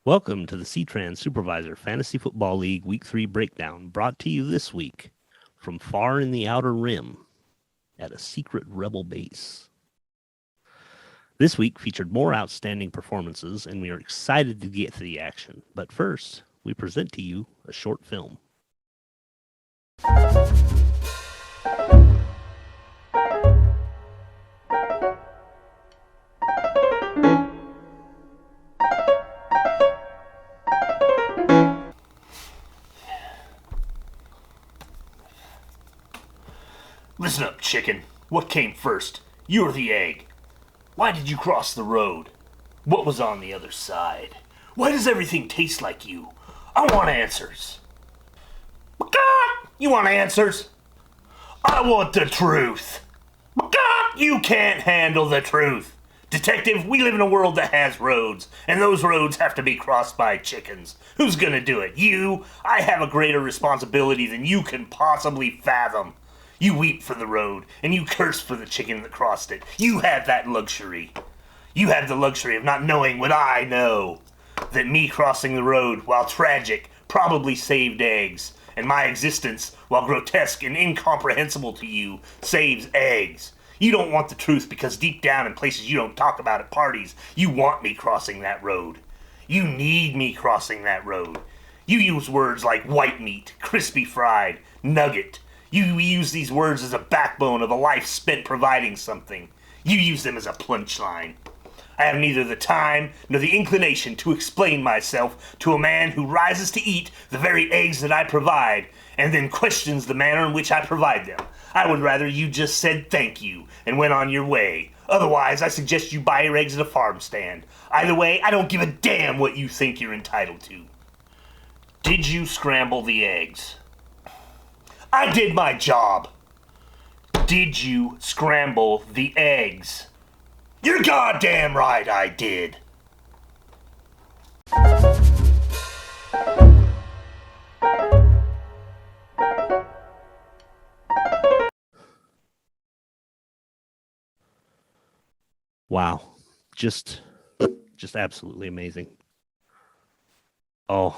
Welcome to the C-Trans Supervisor Fantasy Football League Week 3 breakdown, brought to you this week from far in the outer rim at a secret rebel base. This week featured more outstanding performances, and we are excited to get to the action. But first, we present to you a short film. Listen up, chicken. What came first? You or the egg? Why did you cross the road? What was on the other side? Why does everything taste like you? I want answers. You want answers? I want the truth. You can't handle the truth. Detective, we live in a world that has roads, and those roads have to be crossed by chickens. Who's gonna do it? You? I have a greater responsibility than you can possibly fathom. You weep for the road, and you curse for the chicken that crossed it. You have that luxury. You have the luxury of not knowing what I know. That me crossing the road, while tragic, probably saved eggs. And my existence, while grotesque and incomprehensible to you, saves eggs. You don't want the truth because deep down in places you don't talk about at parties, you want me crossing that road. You need me crossing that road. You use words like white meat, crispy fried, nugget. You use these words as a backbone of a life spent providing something. You use them as a punchline. I have neither the time nor the inclination to explain myself to a man who rises to eat the very eggs that I provide and then questions the manner in which I provide them. I would rather you just said thank you and went on your way. Otherwise, I suggest you buy your eggs at a farm stand. Either way, I don't give a damn what you think you're entitled to. Did you scramble the eggs? I did my job. Did you scramble the eggs? You're goddamn right I did. Wow. Just absolutely amazing. Oh,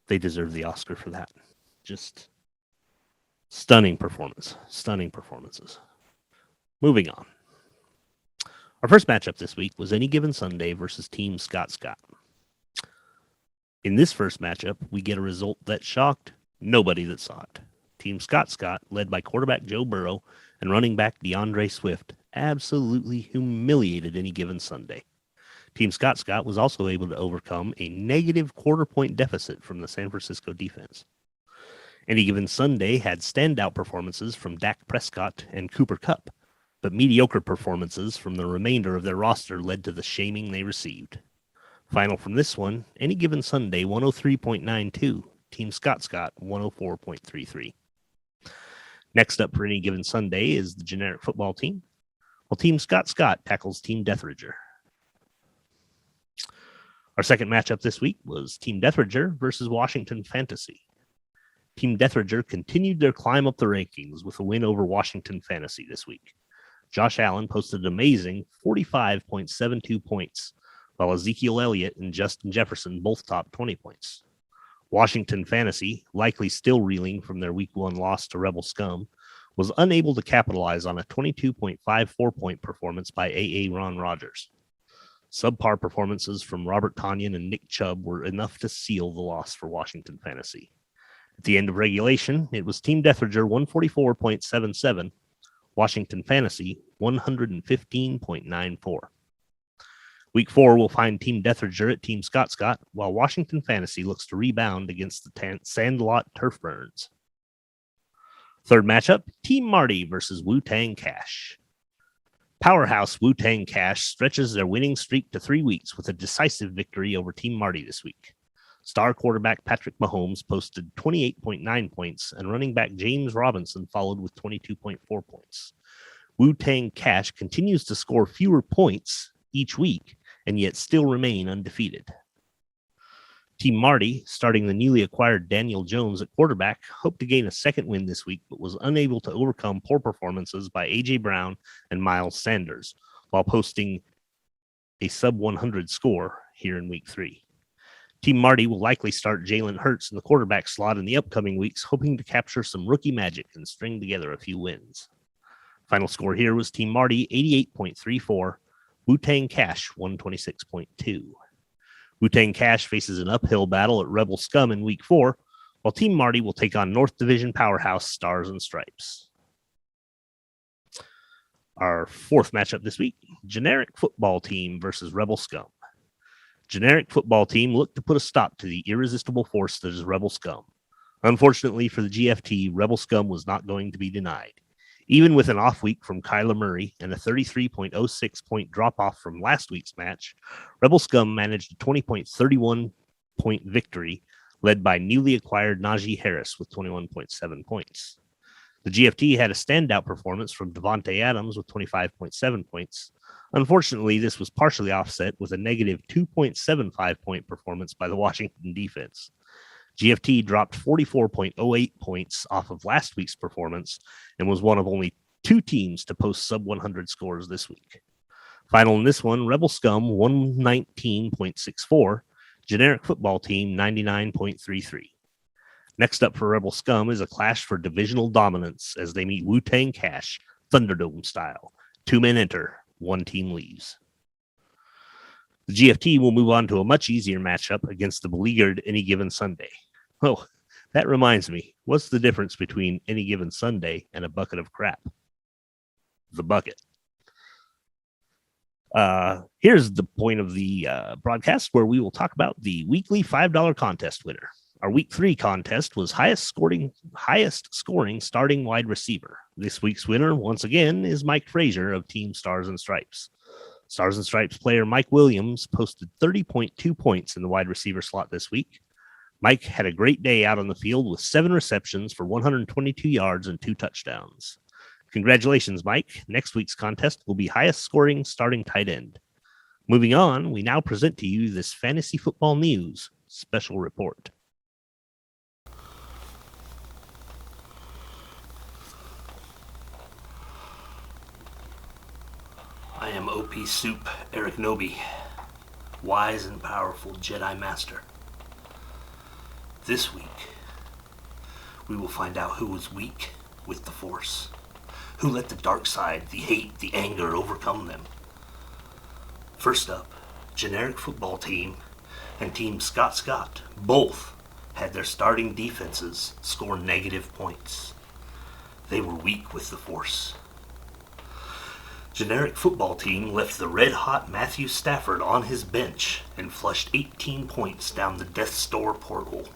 they deserve the Oscar for that. Just stunning performance. Stunning performances. Moving on. Our first matchup this week was Any Given Sunday versus Team Scott Scott. In this first matchup, we get a result that shocked nobody that saw it. Team Scott Scott, led by quarterback Joe Burrow and running back DeAndre Swift, absolutely humiliated Any Given Sunday. Team Scott Scott was also able to overcome a negative quarter-point deficit from the San Francisco defense. Any Given Sunday had standout performances from Dak Prescott and Cooper Kupp, but mediocre performances from the remainder of their roster led to the shaming they received. Final from this one, Any Given Sunday 103.92, Team Scott Scott 104.33. Next up for Any Given Sunday is the generic football team, while Team Scott Scott tackles Team Deathridger. Our second matchup this week was Team Deathridger versus Washington Fantasy. Team Deathridger continued their climb up the rankings with a win over Washington Fantasy this week. Josh Allen posted an amazing 45.72 points, while Ezekiel Elliott and Justin Jefferson both topped 20 points. Washington Fantasy, likely still reeling from their Week 1 loss to Rebel Scum, was unable to capitalize on a 22.54 point performance by Aaron Rodgers. Subpar performances from Robert Tonyan and Nick Chubb were enough to seal the loss for Washington Fantasy. At the end of regulation, it was Team Deathridger 144.77, Washington Fantasy 115.94. Week 4 will find Team Deathridger at Team Scott Scott, while Washington Fantasy looks to rebound against the Sandlot Turf Burns. Third matchup, Team Marty versus Wu-Tang Cash. Powerhouse Wu-Tang Cash stretches their winning streak to 3 weeks with a decisive victory over Team Marty this week. Star quarterback Patrick Mahomes posted 28.9 points, and running back James Robinson followed with 22.4 points. Wu-Tang Cash continues to score fewer points each week, and yet still remain undefeated. Team Marty, starting the newly acquired Daniel Jones at quarterback, hoped to gain a second win this week, but was unable to overcome poor performances by A.J. Brown and Miles Sanders, while posting a sub-100 score here in Week 3. Team Marty will likely start Jalen Hurts in the quarterback slot in the upcoming weeks, hoping to capture some rookie magic and string together a few wins. Final score here was Team Marty 88.34, Wu-Tang Cash 126.2. Wu-Tang Cash faces an uphill battle at Rebel Scum in Week 4, while Team Marty will take on North Division powerhouse Stars and Stripes. Our fourth matchup this week, Generic Football Team versus Rebel Scum. Generic Football Team looked to put a stop to the irresistible force that is Rebel Scum. Unfortunately for the GFT, Rebel Scum was not going to be denied. Even with an off week from Kyler Murray and a 33.06 point drop-off from last week's match, Rebel Scum managed a 20.31 point victory led by newly acquired Najee Harris with 21.7 points. The GFT had a standout performance from Devontae Adams with 25.7 points. Unfortunately, this was partially offset with a negative 2.75 point performance by the Washington defense. GFT dropped 44.08 points off of last week's performance and was one of only two teams to post sub-100 scores this week. Final in this one, Rebel Scum 119.64, Generic Football Team 99.33. Next up for Rebel Scum is a clash for divisional dominance as they meet Wu-Tang Cash, Thunderdome style. 2 men enter, 1 team leaves. The GFT will move on to a much easier matchup against the beleaguered Any Given Sunday. Oh, that reminds me. What's the difference between Any Given Sunday and a bucket of crap? The bucket. Here's the point of the broadcast where we will talk about the weekly $5 contest winner. Our week 3 contest was highest scoring starting wide receiver. This week's winner, once again, is Mike Frazier of Team Stars and Stripes. Stars and Stripes player Mike Williams posted 30.2 points in the wide receiver slot this week. Mike had a great day out on the field with 7 receptions for 122 yards and 2 touchdowns. Congratulations, Mike. Next week's contest will be highest scoring starting tight end. Moving on, we now present to you this Fantasy Football News special report. I am OP Soup Eric Noby, wise and powerful Jedi Master. This week, we will find out who was weak with the Force, who let the dark side, the hate, the anger overcome them. First up, Generic Football Team and Team Scott both had their starting defenses score negative points. They were weak with the Force. Generic Football Team left the red-hot Matthew Stafford on his bench and flushed 18 points down the Death Door portal.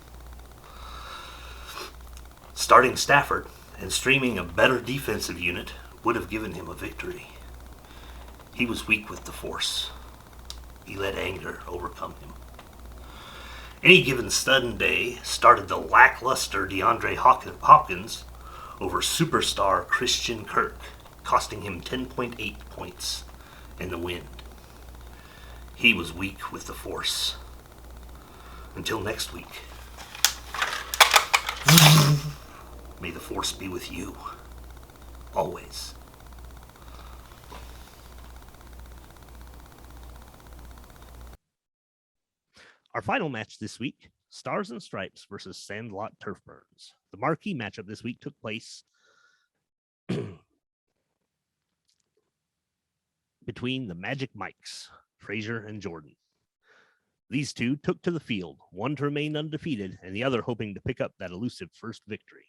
Starting Stafford and streaming a better defensive unit would have given him a victory. He was weak with the Force. He let anger overcome him. Any Given Sunday started the lackluster DeAndre Hopkins over superstar Christian Kirk, costing him 10.8 points in the win. He was weak with the Force. Until next week, may the Force be with you, always. Our final match this week, Stars and Stripes versus Sandlot Turf Burns. The marquee matchup this week took place between the Magic Mikes, Frazier and Jordan. These two took to the field, one to remain undefeated and the other hoping to pick up that elusive first victory.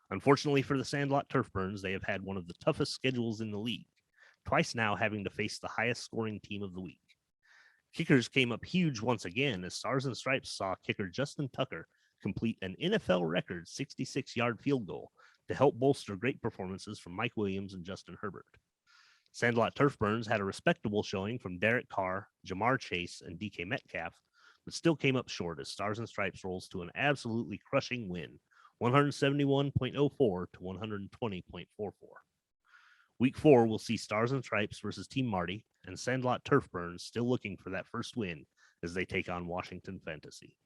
Unfortunately for the Sandlot Turf Burns, they have had one of the toughest schedules in the league, twice now having to face the highest scoring team of the week. Kickers came up huge once again as Stars and Stripes saw kicker Justin Tucker complete an NFL record 66-yard field goal to help bolster great performances from Mike Williams and Justin Herbert. Sandlot Turf Burns had a respectable showing from Derek Carr, Jamar Chase, and DK Metcalf, but still came up short as Stars and Stripes rolls to an absolutely crushing win, 171.04 to 120.44. Week 4 will see Stars and Stripes versus Team Marty and Sandlot Turf Burns still looking for that first win as they take on Washington Fantasy.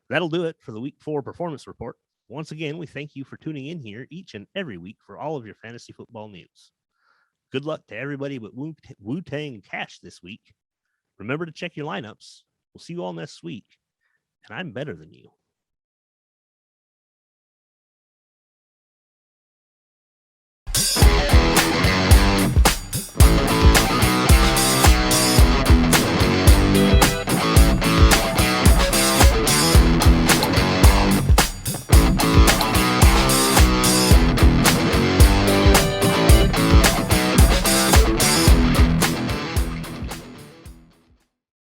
That'll do it for the Week 4 Performance Report. Once again, we thank you for tuning in here each and every week for all of your fantasy football news. Good luck to everybody but Wu-Tang Cash this week. Remember to check your lineups. We'll see you all next week. And I'm better than you.